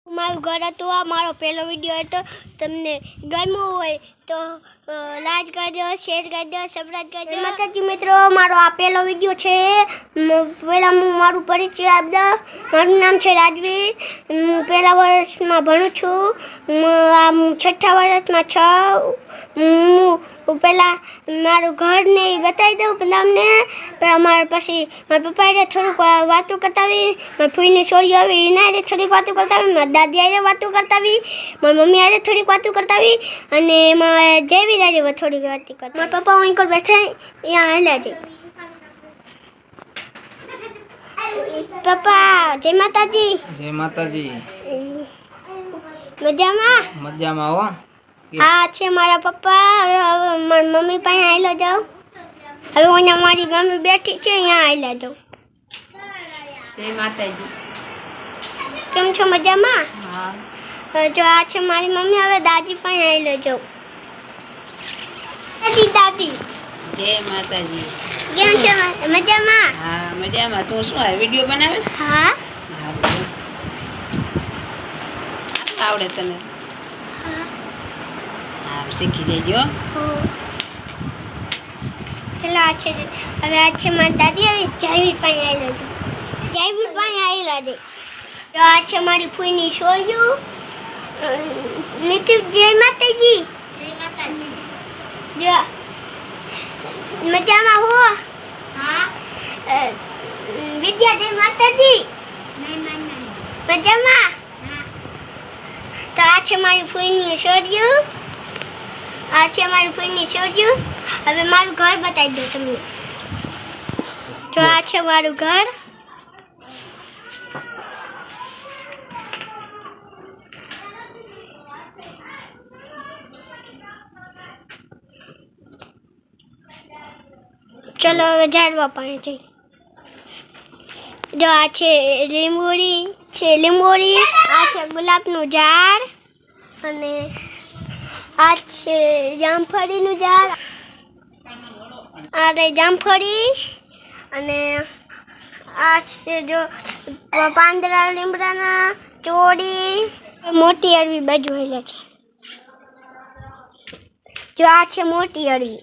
મારું ઘર હતું આ મારો પહેલો વિડીયો હતો તમને ગમ્યો હોય તો લાઈક કરજો શેર કરજો સબસ્ક્રાઇબ કરજો માતાજી મિત્રો મારો આ પહેલો વિડીયો છે પહેલાં હું મારું પરિચય આપી દઉં મારું નામ છે રાજવી હું પહેલા વર્ષમાં ભણું છું હું છઠ્ઠા વર્ષમાં છું હું પહેલાં મારું ઘરને બતાવી દઉં તમને અમારા પછી મારા પપ્પાએ થોડુંક વાતો કરતા આવી મારી ફૂઈની છોરીઓ આવી એના હારે થોડીક વાતો કરતા આવી મારી દાદી હારે વાતો કરતા આવી મારી મમ્મી હારે થોડીક વાતો કરતા આવી અને એમાં જેવી હારે થોડીક વાતો કરતા મારા પપ્પા અહીં કોલ બેઠા અહીંયા હાલ્યા છે પપ્પા જય માતાજી જય માતાજી મજામાં મજામાં હો હા છે મારા પપ્પા હવે મારી મમ્મી પાસે આવેલો જાઉં હવે અહીંયા મારી મમ્મી બેઠી છે અહીંયા આવેલા જાઉં જય માતાજી કેમ છો મજામાં હા જો આ છે મારી મમ્મી હવે દાદી પાસે આવેલો જાઉં દાદી જય માતાજી કેમ છે મજામાં હા મજામાં તું શું આ વિડિયો બનાવે છે હા આવડે તને હા શીખી લેજો ચલો આ છે હવે આ છે મારી દાદી હવે જાવીર પાસે આવેલો છે જાવીર પાસે આવેલા છે તો આ છે મારી ફૂઈની છોરીઓ નીતિ જય માતાજી જો મજામાં હો હા વિદ્યા જય માતાજી મજામાં તો આ છે મારી ફૂઈની છોરીઓ આ છે મારી ફૂઈની છોરીઓ હવે મારું ઘર બતાવી દઉં તમને તો આ છે મારું ઘર ચલો હવે ઝાડવા પાસે જઈ જો આ છે લીંબોડી આ છે ગુલાબનું ઝાડ અને આ છે જામફળીનું ઝાડ આ રે જામફળી અને આ છે જો પાંદડા લીમડાના ચોળી મોટી અળવી બાજુ હેલા છે જો આ છે મોટી અળવી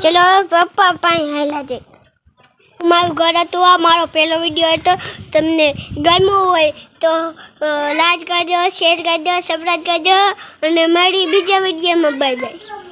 ચલો પપ્પા પાસે હેલા છે મારું ઘર હતું આ મારો પહેલો વિડીયો હતો તમને ગમ્યો હોય તો લાઈક કરજો શેર કરજો સબસ્ક્રાઇબ કરજો અને મળી બીજા વિડીયોમાં બાય બાય